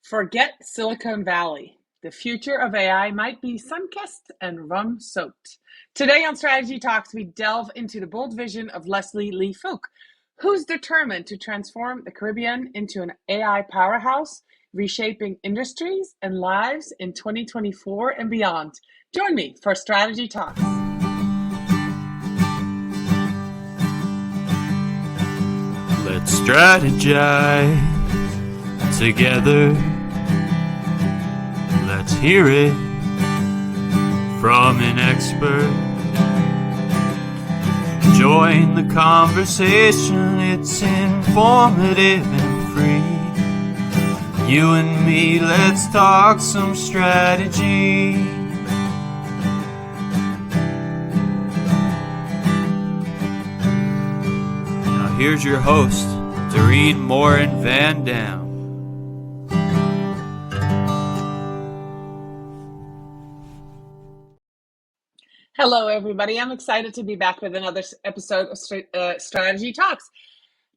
Forget Silicon Valley. The future of AI might be sun-kissed and rum-soaked. Today on Strategy Talks, we delve into the bold vision of Leslie Lee Fook, who's determined to transform the Caribbean into an AI powerhouse, reshaping industries and lives in 2024 and beyond. Join me for Strategy Talks. Let's strategize together. Let's hear it from an expert. Join the conversation, it's informative and free. You and me, let's talk some strategy. Now here's your host, Dorien Morin-van. Hello, everybody. I'm excited to be back with another episode of Strategy Talks.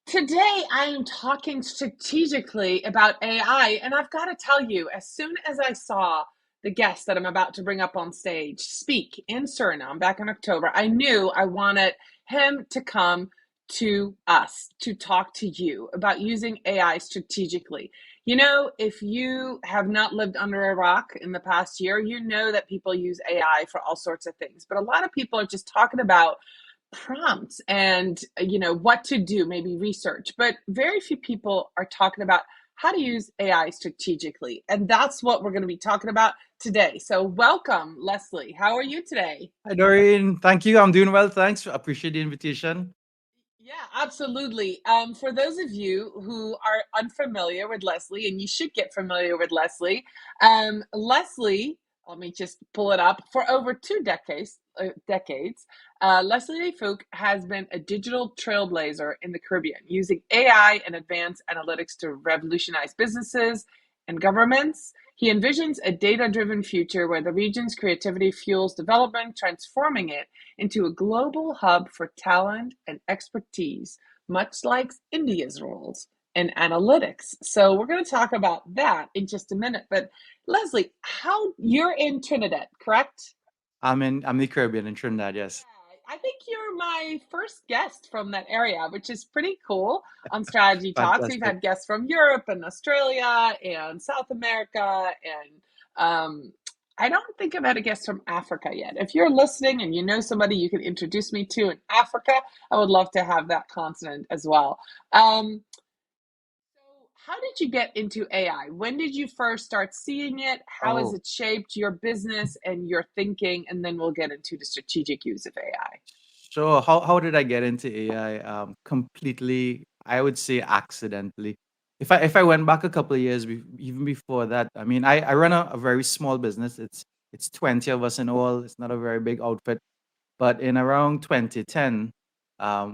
Today, I am talking strategically about AI, and I've got to tell you, as soon as I saw the guest that I'm about to bring up on stage speak in Suriname back in October, I knew I wanted him to come to us to talk to you about using AI strategically. You know, if you have not lived under a rock in the past year, you know that people use AI for all sorts of things. But a lot of people are just talking about prompts and, what to do, maybe research. But very few people are talking about how to use AI strategically. And that's what we're going to be talking about today. So welcome, Leslie. How are you today? Hi, Doreen. Thank you. I'm doing well. Thanks. Appreciate the invitation. Yeah, absolutely. For those of you who are unfamiliar with Leslie, and you should get familiar with Leslie, Leslie, let me just pull it up. For over two decades, Leslie Fook has been a digital trailblazer in the Caribbean, using AI and advanced analytics to revolutionize businesses and governments. He envisions a data-driven future where the region's creativity fuels development, transforming it into a global hub for talent and expertise, much like India's roles in analytics. So we're going to talk about that in just a minute. But Leslie, how you're in Trinidad, correct? I'm the Caribbean in Trinidad. Yes. I think you're my first guest from that area, which is pretty cool on Strategy Talks. We've Fantastic. had guests from Europe and Australia and South America, and I don't think I've had a guest from Africa yet. If you're listening and you know somebody you can introduce me to in Africa, I would love to have that continent as well. So how did you get into AI? When did you first start seeing it? How has Oh, it shaped your business and your thinking? And then we'll get into the strategic use of AI. so how did I get into AI? Completely, I would say accidentally. If I went back a couple of years, even before that, I mean, I run a very small business. It's 20 of us in all. It's not a very big outfit. But in around 2010,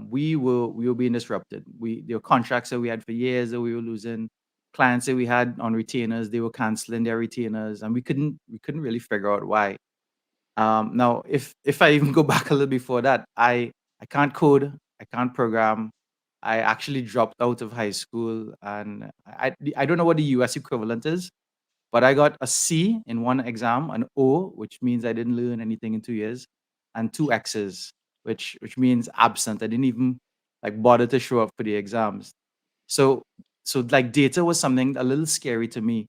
we were being disrupted. There were contracts that we had for years that we were losing. Clients that we had on retainers, they were canceling their retainers, and we couldn't really figure out why. Now, if I even go back a little before that, I can't code, I can't program. I actually dropped out of high school, and I don't know what the US equivalent is, but I got a C in one exam, an O, which means I didn't learn anything in 2 years, and two X's, which means absent. I didn't even like bother to show up for the exams. So like data was something a little scary to me.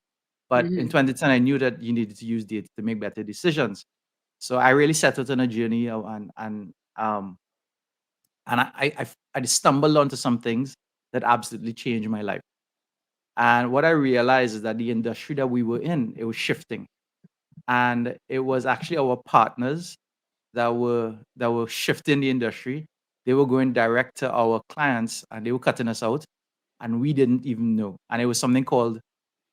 But in Hmm. 2010, I knew that you needed to use data to make better decisions. So I really set out on a journey, and I stumbled onto some things that absolutely changed my life. And what I realized is that the industry that we were in, it was shifting, and it was actually our partners that were shifting the industry. They were going direct to our clients, and they were cutting us out, and we didn't even know. And it was something called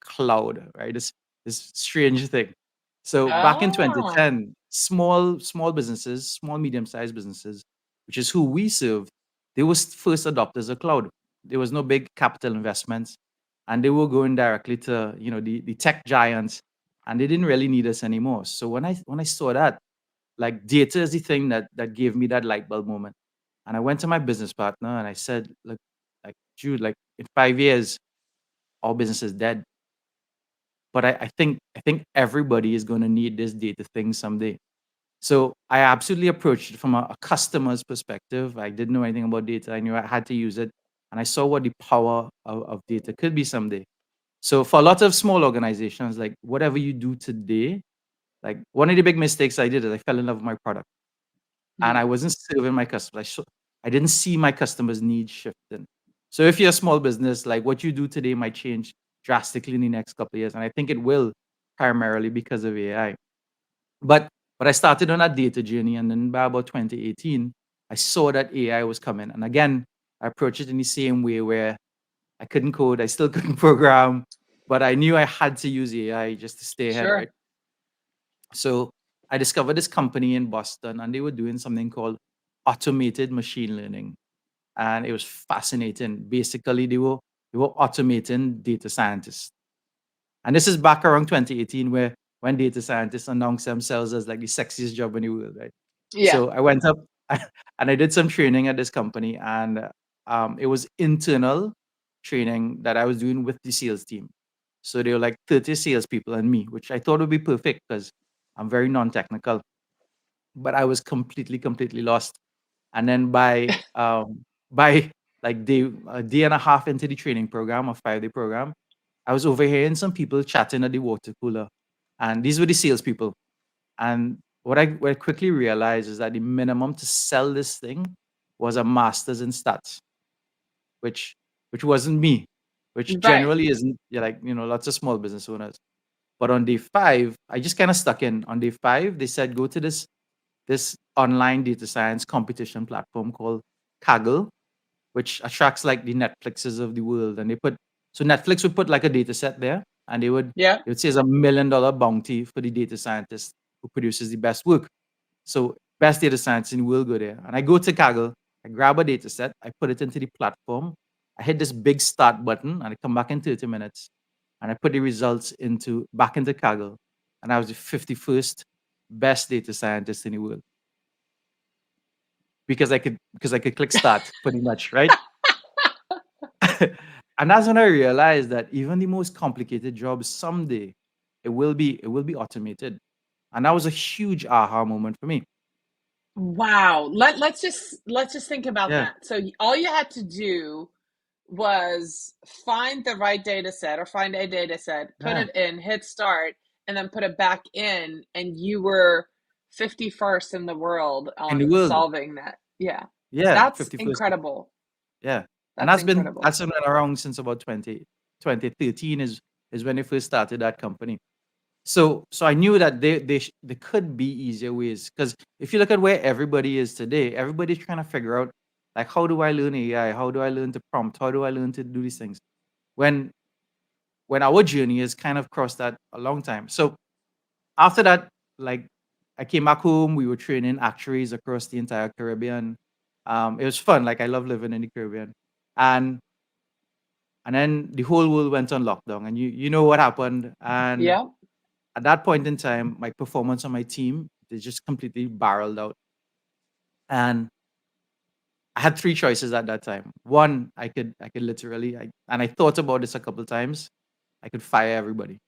cloud, right? This strange thing. So back in Ah, 2010, small businesses, small medium sized businesses, which is who we serve, they were first adopters of cloud. There was no big capital investments, and they were going directly to the tech giants, and they didn't really need us anymore. So when I saw that, like data is the thing that gave me that light bulb moment. And I went to my business partner and I said, look, like Jude, like in 5 years, our business is dead. but I think everybody is going to need this data thing someday. So I absolutely approached it from a customer's perspective. I didn't know anything about data. I knew I had to use it, and I saw what the power of data could be someday. So for a lot of small organizations, like whatever you do today, like one of the big mistakes I did is I fell in love with my product and I Hmm. wasn't serving my customers. I didn't see my customers' needs shifting. So if you're a small business, like what you do today might change drastically in the next couple of years, and I think it will primarily because of AI. But I started on that data journey, and then by about 2018, I saw that AI was coming, and again, I approached it in the same way where I couldn't code, I still couldn't program, but I knew I had to use AI just to stay ahead, right? Sure. So I discovered this company in Boston, and they were doing something called automated machine learning, and it was fascinating. Basically, they were automating data scientists, and this is back around 2018, where when data scientists announced themselves as like the sexiest job in the world, right? Yeah. So I went up and I did some training at this company, and it was internal training that I was doing with the sales team. So they were like 30 salespeople and me, which I thought would be perfect because I'm very non-technical, but I was completely lost. And then by like a day and a half into the training program, a 5-day program, I was overhearing some people chatting at the water cooler, and these were the salespeople. And what I quickly realized is that the minimum to sell this thing was a master's in stats, which which wasn't me, which Right. generally isn't, yeah, like lots of small business owners. But on day 5, I just kind of stuck in. On day 5, they said go to this online data science competition platform called Kaggle, which attracts like the Netflixes of the world. And Netflix would put like a data set there, and Yeah. they would say it's $1 million bounty for the data scientist who produces the best work. So best data science in the world go there. And I go to Kaggle, I grab a data set, I put it into the platform, I hit this big start button, and I come back in 30 minutes. And I put the results into back into Kaggle. And I was the 51st best data scientist in the world because I could click start pretty much, right? And that's when I realized that even the most complicated jobs someday it will be automated. And that was a huge aha moment for me. Wow. Let's just think about Yeah. that. So all you had to do was find the right data set or find a data set, put Yeah. it in, hit start, and then put it back in, and you were 51st in the world In the on world. solving that. Yeah. Yeah, That's 51st. incredible. Yeah. And That's incredible. that's been around since about 2013 is when they first started that company. So I knew that there could be easier ways, because if you look at where everybody is today, everybody's trying to figure out, like, how do I learn AI? How do I learn to prompt? How do I learn to do these things? When when our journey has kind of crossed that a long time. So after that, like, I came back home, we were training actuaries across the entire Caribbean. It was fun. Like, I love living in the Caribbean. And and then the whole world went on lockdown, and you know what happened. And Yeah. at that point in time, my performance on my team, they just completely barreled out. And I had three choices at that time. One, I could literally, and I thought about this a couple times. I could fire everybody.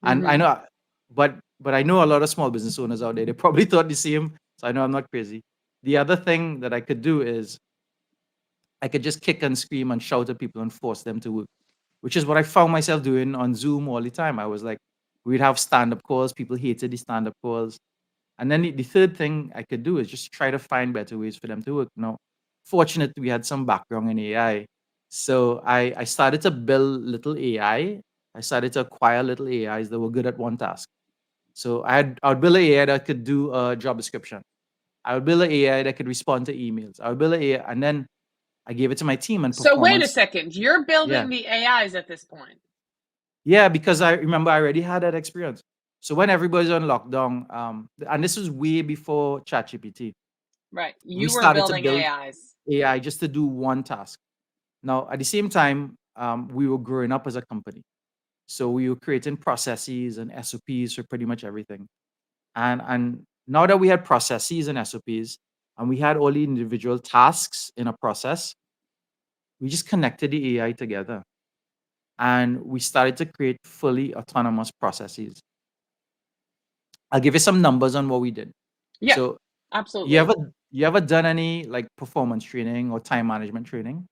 And I Hmm. know, but I know a lot of small business owners out there. They probably thought the same. So I know I'm not crazy. The other thing that I could do is I could just kick and scream and shout at people and force them to work, which is what I found myself doing on Zoom all the time. I was like, we'd have stand up calls. People hated the stand up calls. And then the third thing I could do is just try to find better ways for them to work. Now, fortunately, we had some background in AI. So I started to build little AI. I started to acquire little AIs that were good at one task. So I would build an AI that could do a job description. I would build an AI that could respond to emails. I would build an AI, and then I gave it to my team, and So wait a performance. second. You're Yeah. building the AIs at this point, Yeah, because I remember I already had that experience. So when everybody's on lockdown, and this was way before ChatGPT, right? we You were started to building build AIs. AI just to do one task. Now, at the same time, we were growing up as a company. So we were creating processes and SOPs for pretty much everything. And now that we had processes and SOPs, and we had all the individual tasks in a process, we just connected the AI together. and we started to create fully autonomous processes. I'll give you some numbers on what we did. Yeah, So you absolutely. ever you ever done any like performance training or time management training?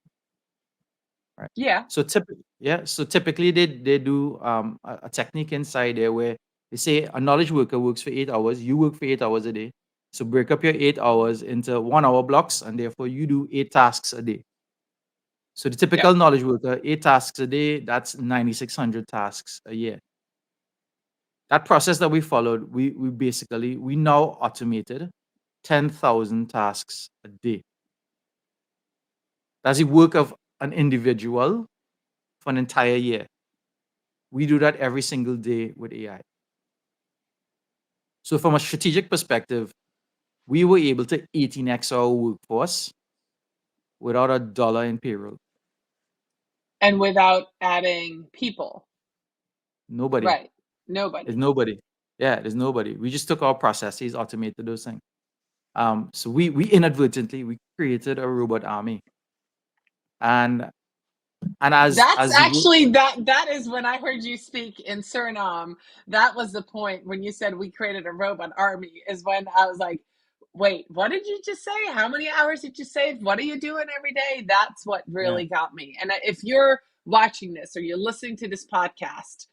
Right. Yeah, So typically they do a technique inside there where they say a knowledge worker works for 8 hours, you work for 8 hours a day. So break up your 8 hours into 1 hour blocks, and therefore you do 8 tasks a day. So the yep. typical knowledge worker, 8 tasks a day, that's 9,600 tasks a year. That process that we followed, we basically we now automated 10,000 tasks a day. That's the work of an individual for an entire year. We do that every single day with AI. So from a strategic perspective, we were able to 18x our workforce without a dollar in payroll. And without adding people. Nobody. Right. There's Nobody. nobody. Yeah, there's nobody. We just took our processes, automated those things. So we inadvertently we created a robot army, and That's as the work. actually that is when I heard you speak in Suriname. That was the point when you said we created a robot army, is when I was like, wait, what did you just say? How many hours did you save? What are you doing every day? That's what Yeah. really got me. And if you're watching this or you're listening to this podcast,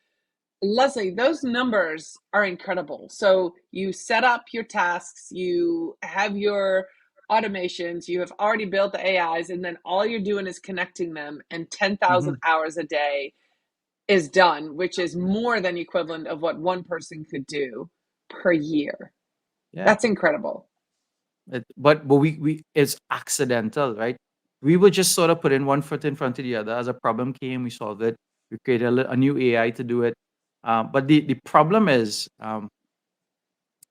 Leslie, those numbers are incredible. So you set up your tasks, you have your automations, you have already built the AIs, and then all you're doing is connecting them, and 10,000 Mhm. hours a day is done, which is more than equivalent of what one person could do per year. Yeah. That's incredible. But we it's accidental, right? We were just sort of putting one foot in front of the other. As a problem came, we solved it. We created a new AI to do it. But the problem is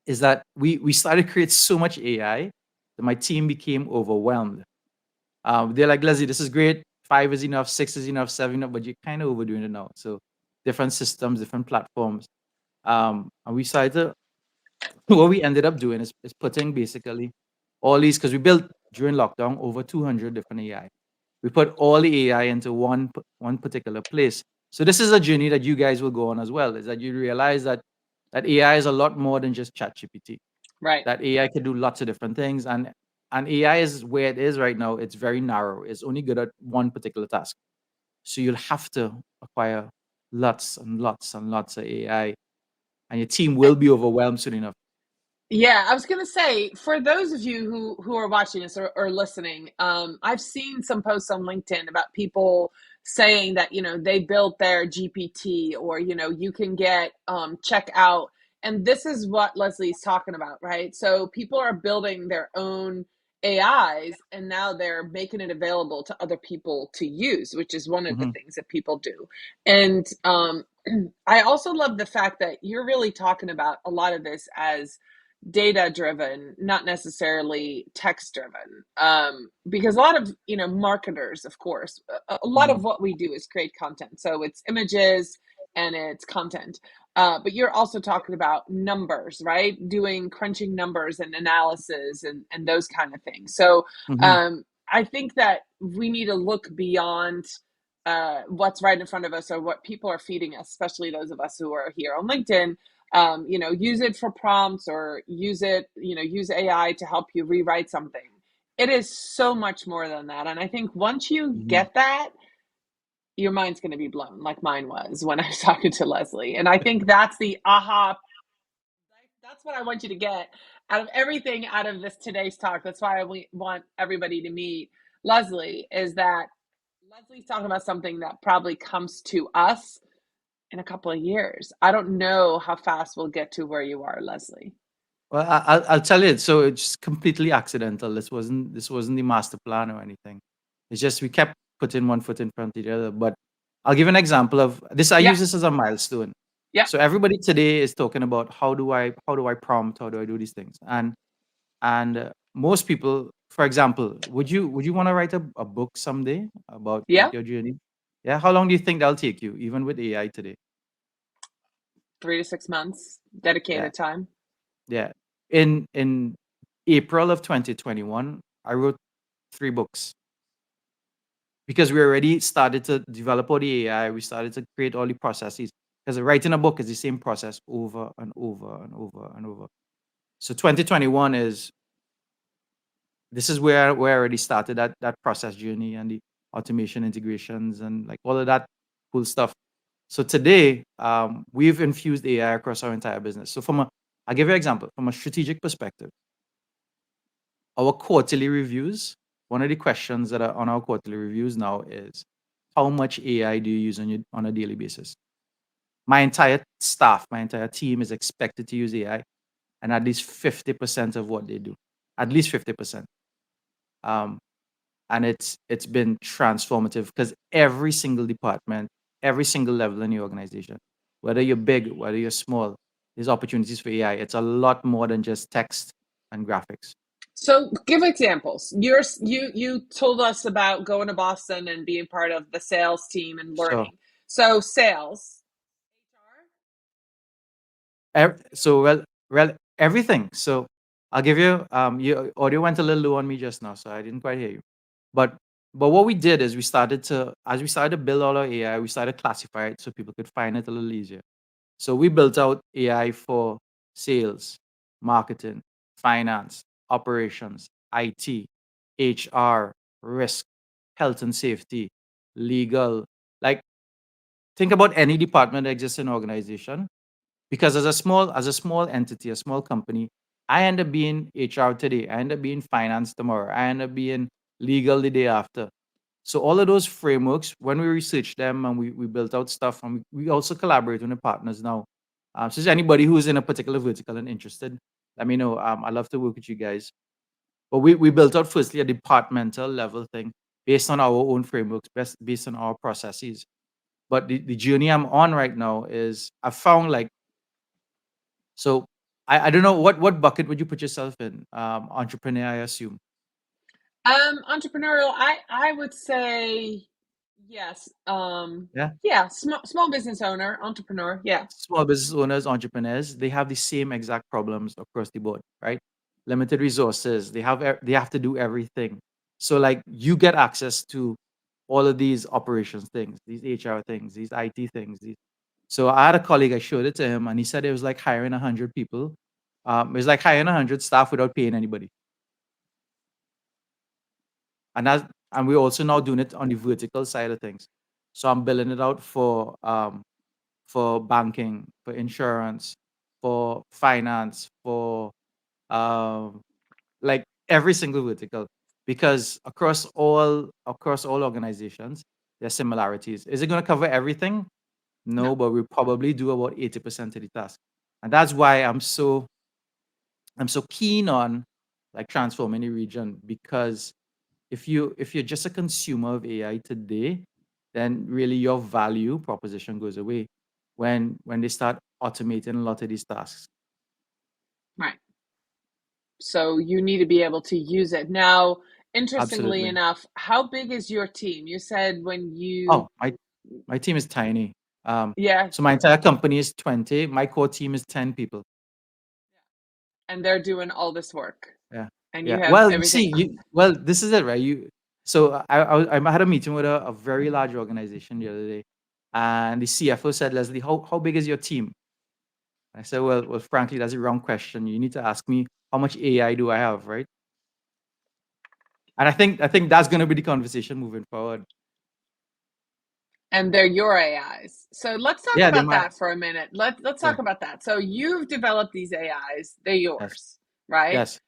that we started to create so much AI that my team became overwhelmed. They're like, Leslie, this is great. Five is enough, six is enough, seven enough, but you're kind of overdoing it now. So different systems, different platforms. And we started to what we ended up doing is putting basically all these because we built during lockdown over 200 different AI. We put all the AI into one particular place. So this is a journey that you guys will go on as well. Is that you realize that AI is a lot more than just ChatGPT. Right. That AI can do lots of different things, and AI is where it is right now. It's very narrow. It's only good at one particular task. So you'll have to acquire lots and lots and lots of AI, and your team will be overwhelmed soon enough. Yeah, I was gonna say, for those of you who are watching this or listening, I've seen some posts on LinkedIn about people saying that they built their GPT, or you can get check out, and this is what Leslie's talking about, right? So people are building their own AIs, and now they're making it available to other people to use, which is one of the Mhm. things that people do. And I also love the fact that you're really talking about a lot of this as data driven, not necessarily text driven. Because a lot of marketers, of course, a lot Mhm. of what we do is create content, so it's images and it's content. But you're also talking about numbers, right? Doing crunching numbers and analysis and those kind of things. So Mhm. I think that we need to look beyond what's right in front of us or what people are feeding us, especially those of us who are here on LinkedIn. Use it for prompts, or use it, use AI to help you rewrite something. It is so much more than that. And I think once you Mhm. get that, your mind's going to be blown, like mine was when I was talking to Leslie. And I think that's the aha. That's what I want you to get out of everything out of this today's talk. That's why want everybody to meet Leslie, is that Leslie's talking about something that probably comes to us in a couple of years. I don't know how fast we'll get to where you are, Leslie. Well, I'll tell you. So it's completely accidental. This wasn't the master plan or anything. It's just we kept putting one foot in front of the other. But I'll give an example of this. I Yeah, use this as a milestone. yeah, So everybody today is talking about how do I prompt, how do I do these things, and most people, for example, would you want to write a book someday about yeah. your journey? Yeah. How long do you think that'll take you, even with AI today? 3 to 6 months Yeah. dedicated time. Yeah. In April of 2021, I wrote 3 books. because we already started to develop all the AI, we started to create all the processes. Because writing a book is the same process over and over and over and over. So 2021 is this is where I already started that process journey and the automation integrations and like all of that cool stuff. So today, we've infused AI across our entire business. So I'll give you an example. From a strategic perspective, our quarterly reviews, one of the questions that are on our quarterly reviews now is, how much AI do you use on a daily basis? My entire staff, my entire team is expected to use AI and at least 50% of what they do. At least 50%. Um, and it's been transformative because every single department, every single level in the organization, whether you're big, whether you're small, there's opportunities for AI. It's a lot more than just text and graphics. So give examples. You told us about going to Boston and being part of the sales team and So learning. So sales, HR. well, everything. So I'll give you your audio went a little low on me just now, so I didn't quite hear you. But what we did is we started to build all our AI, we started to classify it so people could find it a little easier. So we built out AI for sales, marketing, finance, operations, IT, HR, risk, health and safety, legal. Like think about any department that exists in an organization. Because as a small entity, a small company, I end up being HR today, I end up being finance tomorrow, I end up being legal the day after. So all of those frameworks, when we research them and we built out stuff, and we also collaborate with the partners now. So is anybody who's in a particular vertical and interested, let me know. I'd love to work with you guys. But we built out firstly a departmental level thing based on our own frameworks, based on our processes. But the journey I'm on right now is I found like so I don't know what bucket would you put yourself in? Entrepreneur, I assume. Entrepreneurial, I would say yes. Yeah. Yeah, small business owner, entrepreneur. Yeah. Small business owners, entrepreneurs, they have the same exact problems across the board, right? Limited resources. They have to do everything. So like you get access to all of these operations things, these HR things, these IT things. So I had a colleague, I showed it to him, and he said it was like hiring 100 people. It was like hiring 100 staff without paying anybody. And we're also now doing it on the vertical side of things. So I'm building it out for banking, for insurance, for finance, for um, like every single vertical, because across all organizations, there's similarities. Is it going to cover everything? No. No, but we probably do about 80% of the task, and that's why I'm so keen on like transforming the region because if you're just a consumer of AI today, then really your value proposition goes away when they start automating a lot of these tasks. Right. So you need to be able to use it. Now, interestingly Absolutely. enough, how big is your team? You said when you, Oh, my team is tiny. yeah, So my entire company is 20. My core team is 10 people. and they're doing all this work, Yeah. and Yeah. you have Well, you everything. see, this is it, right? So I had a meeting with a very large organization the other day, and the CFO said, Leslie, how big is your team? I said, well, frankly, that's a wrong question. You need to ask me how much AI do I have, right? And I think that's going to be the conversation moving forward. And they're your AIs. So let's talk Yeah, they about might. that for a minute. Let's Yeah. talk about that. So you've developed these AIs, they're Yes. yours, right? Yes.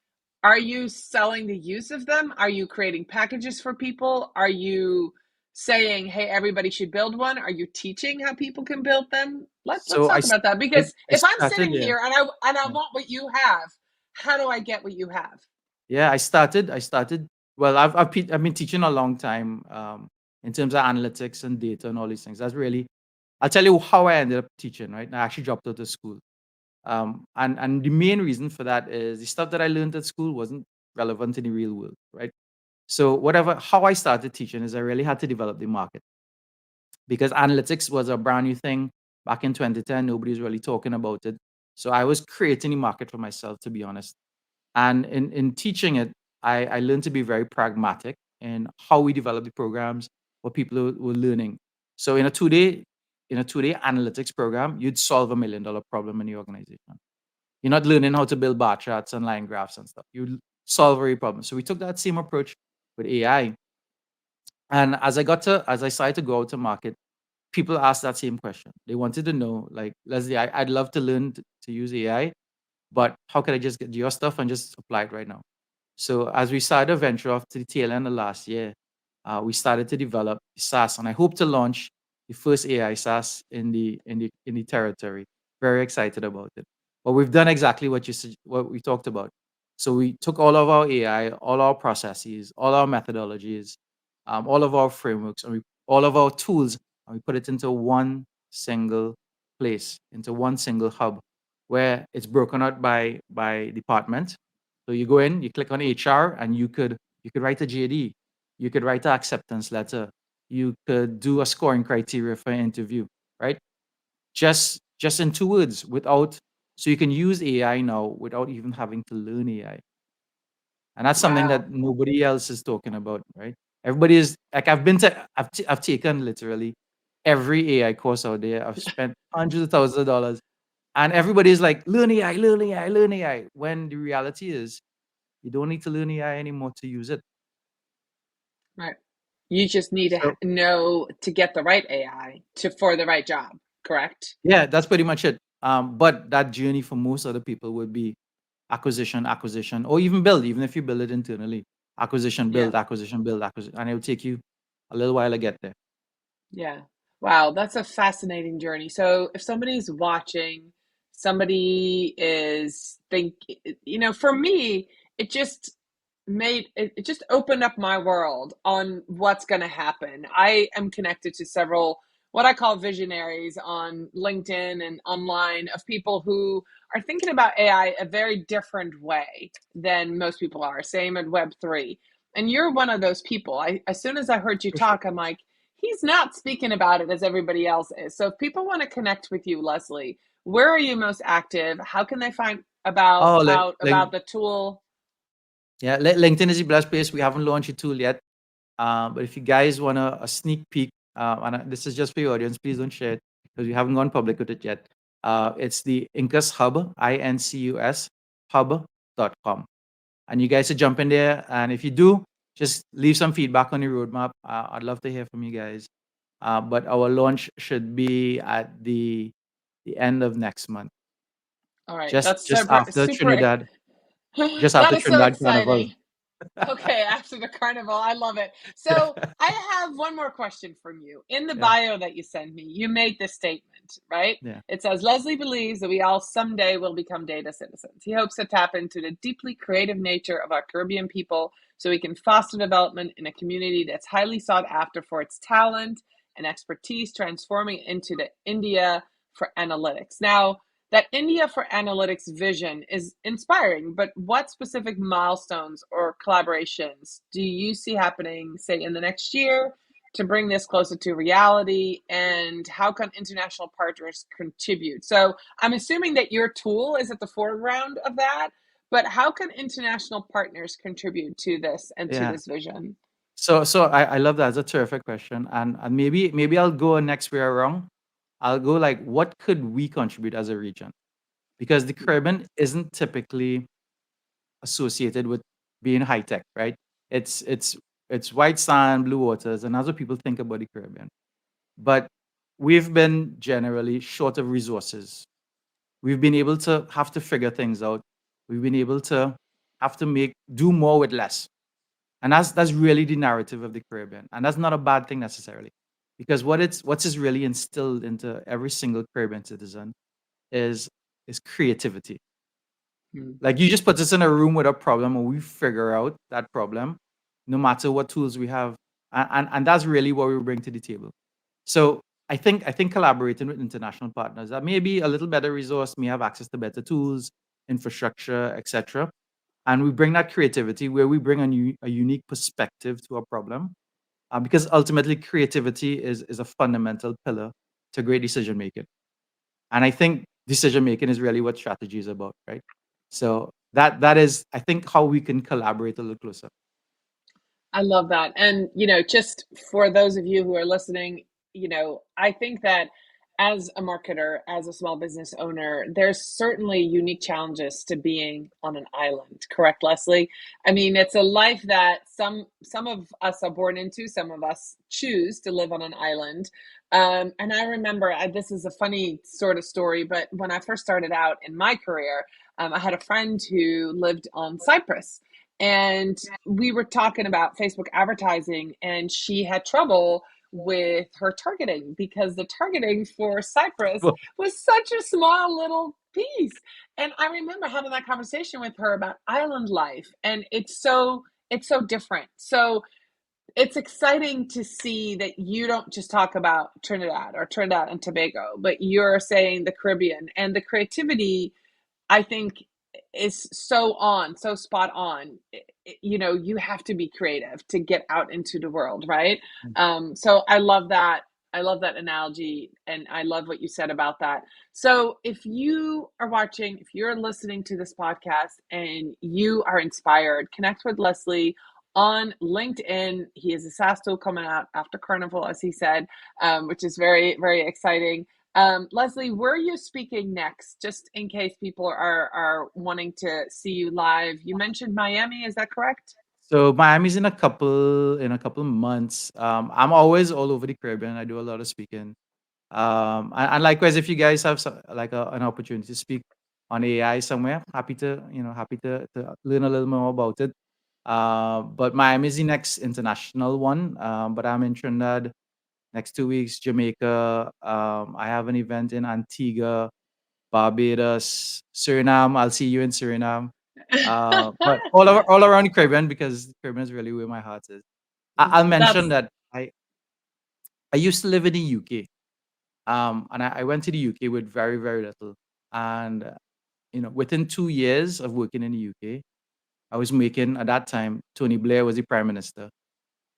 Are you selling the use of them? Are you creating packages for people? Are you saying, hey, everybody should build one? Are you teaching how people can build them? Let's So I talk s- about that, I, because I if I'm started. sitting Yeah. here and I Yeah. want what you have, how do I get what you have? Yeah, I started. Well, I've been teaching a long time in terms of analytics and data and all these things. That's really. I'll tell you how I ended up teaching. Right, I actually dropped out of school. And the main reason for that is the stuff that I learned at school wasn't relevant in the real world. Right. So how I started teaching is I really had to develop the market because analytics was a brand new thing back in 2010. Nobody's really talking about it. So I was creating the market for myself, to be honest. And in teaching it, I learned to be very pragmatic in how we develop the programs, what people were learning. So in a 2-day analytics program, you'd solve $1 million problem in the organization. You're not learning how to build bar charts and line graphs and stuff. You solve a real problem. So we took that same approach with AI. And as I started to go out to market, people asked that same question. They wanted to know, like, Leslie, I'd love to learn to use AI, but how can I just get your stuff and just apply it right now? So as we started to venture off to the tail end of last year, we started to develop SaaS, and I hope to launch the first AI SaaS in the territory. Very excited about it. But we've done exactly what we talked about. So we took all of our AI, all our processes, all our methodologies, all of our frameworks, and all of our tools, and we put it into one single place, into one single hub, where it's broken out by department. So you go in, you click on HR, and you could write a JD, you could write an acceptance letter, you could do a scoring criteria for an interview, right? Just in 2 words, without so you can use AI now without even having to learn AI. And that's something Wow. that nobody else is talking about, right? Everybody is like, I've taken literally every AI course out there. I've spent hundreds of thousands of dollars, and everybody's like, learn AI, learn AI, learn AI. When the reality is, you don't need to learn AI anymore to use it. Right. You just need to So know to get the right AI to for the right job, correct? yeah, that's pretty much it. But that journey for most other people would be acquisition, acquisition, or even build, even if you build it internally. Yeah. Acquisition, build, acquisition, and it will take you a little while to get there. Yeah. Wow, that's a fascinating journey. So if somebody's watching, somebody is for me, it just it just opened up my world on what's going to happen. I am connected to several what I call visionaries on LinkedIn and online of people who are thinking about AI a very different way than most people are. Same at Web3. And you're one of those people. As soon as I heard you For sure. talk, I'm like, he's not speaking about it as everybody else is. So if people want to connect with you, Leslie, where are you most active? How can they find about Oh, out like about the tool? yeah, LinkedIn is the best place. We haven't launched a tool yet. But if you guys want a sneak peek, this is just for your audience, please don't share it because we haven't gone public with it yet. It's the Incus Hub, Incus hub.com. And you guys should jump in there. And if you do, just leave some feedback on the roadmap. I'd love to hear from you guys. But our launch should be at the end of next month, All right, just that's just super after super. Trinidad, just That after is so Trinidad Carnival. exciting. Okay, after the carnival. I love it. So I have one more question from you. In the Yeah, bio that you sent me, you made this statement, right? yeah, It says Leslie believes that we all someday will become data citizens. He hopes to tap into the deeply creative nature of our Caribbean people so we can foster development in a community that's highly sought after for its talent and expertise, transforming it into the India for analytics. Now, that India for Analytics vision is inspiring, but what specific milestones or collaborations do you see happening, say, in the next year to bring this closer to reality? And how can international partners contribute? So I'm assuming that your tool is at the foreground of that, but how can international partners contribute to this and to yeah. this vision? So I love that. It's a terrific question. And maybe I'll go next way around. I'll go like, what could we contribute as a region? Because the Caribbean isn't typically associated with being high tech, right? It's white sand, blue waters, and that's what people think about the Caribbean. But we've been generally short of resources. We've been able to have to figure things out. We've been able to have to do more with less. And that's really the narrative of the Caribbean. And that's not a bad thing necessarily. Because what's really instilled into every single Caribbean citizen is creativity. Hmm. Like, you just put us in a room with a problem and we figure out that problem, no matter what tools we have. And that's really what we bring to the table. So I think collaborating with international partners that may be a little better resource, may have access to better tools, infrastructure, etc. And we bring that creativity where we bring a unique perspective to a problem. Because ultimately creativity is a fundamental pillar to great decision making. And I think decision making is really what strategy is about, right? So that is, I think, how we can collaborate a little closer. I love that. And, just for those of you who are listening, I think that as a marketer, as a small business owner, there's certainly unique challenges to being on an island, correct, Leslie? I mean, it's a life that some of us are born into, some of us choose to live on an island. And I remember, this is a funny sort of story, but when I first started out in my career, I had a friend who lived on Cyprus. And we were talking about Facebook advertising, and she had trouble with her targeting because the targeting for Cyprus Well, was such a small little piece. And I remember having that conversation with her about island life, and it's so different. So it's exciting to see that you don't just talk about Trinidad or Trinidad and Tobago, but you're saying the Caribbean, and the creativity, I think, is so spot on. You have to be creative to get out into the world, right? So I love that. I love that analogy, and I love what you said about that. So if you are watching, if you're listening to this podcast and you are inspired, connect with Leslie on LinkedIn. He has a SaaS tool coming out after Carnival, as he said, which is very, very exciting. Leslie, where are you speaking next? Just in case people are wanting to see you live. You mentioned Miami, is that correct? so Miami's in a couple of months. I'm always all over the Caribbean. I do a lot of speaking. And likewise, if you guys have like an opportunity to speak on AI somewhere, happy to learn a little more about it. But Miami is the next international one. But I'm in Trinidad next 2 weeks, Jamaica. I have an event in Antigua, Barbados, Suriname. I'll see you in Suriname. But all around the Caribbean, because the Caribbean is really where my heart is. I'll mention That's that I used to live in the UK. And I went to the UK with very, very little. And, within 2 years of working in the UK, I was making, at that time, Tony Blair was the prime minister.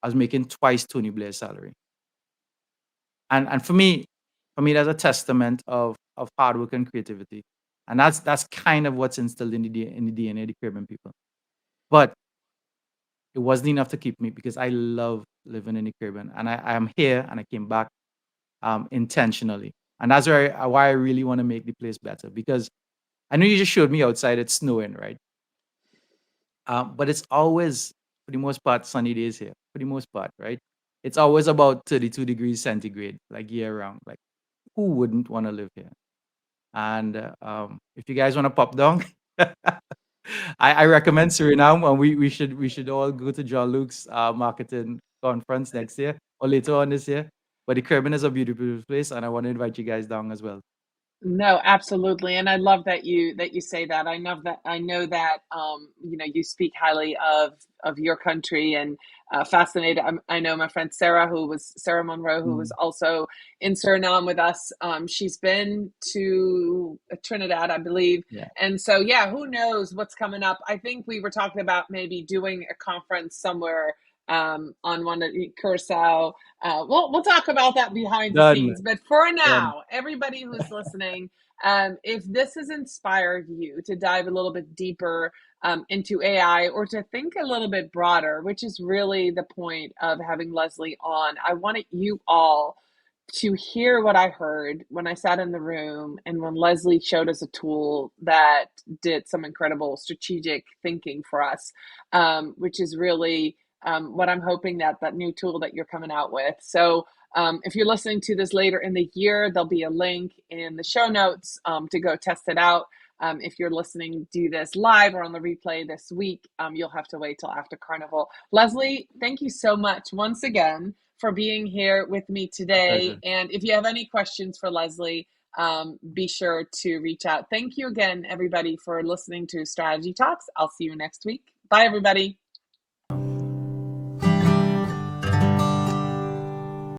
I was making twice Tony Blair's salary. And for me, that's a testament of hard work and creativity. And that's kind of what's instilled in the DNA of the Caribbean people. But it wasn't enough to keep me because I love living in the Caribbean. And I am here and I came back intentionally. And that's why I really want to make the place better, because I know you just showed me outside it's snowing, right? But it's always, for the most part, sunny days here, for the most part, right? It's always about 32 degrees centigrade, like year round. Like, who wouldn't want to live here? And if you guys want to pop down, I recommend Suriname, and we should all go to John Luke's marketing conference next year or later on this year. But the Caribbean is a beautiful place, and I want to invite you guys down as well. No, absolutely. And I love that you say that. I know that you speak highly of your country, and fascinated. I know my friend Sarah Monroe, who was Mm, also in Suriname with us. She's been to Trinidad, I believe. yeah. And so, yeah, who knows what's coming up. I think we were talking about maybe doing a conference somewhere on one of the Curacao. We'll talk about that behind the Done. scenes. But for Done. now, everybody who's listening, if this has inspired you to dive a little bit deeper into AI, or to think a little bit broader, which is really the point of having Leslie on, I wanted you all to hear what I heard when I sat in the room and when Leslie showed us a tool that did some incredible strategic thinking for us, which is really what I'm hoping that new tool that you're coming out with. So if you're listening to this later in the year, there'll be a link in the show notes to go test it out. If you're listening to this live or on the replay this week, you'll have to wait till after Carnival. Leslie, thank you so much once again for being here with me A today. pleasure. And if you have any questions for Leslie, be sure to reach out. Thank you again, everybody, for listening to Strategy Talks. I'll see you next week. Bye, everybody.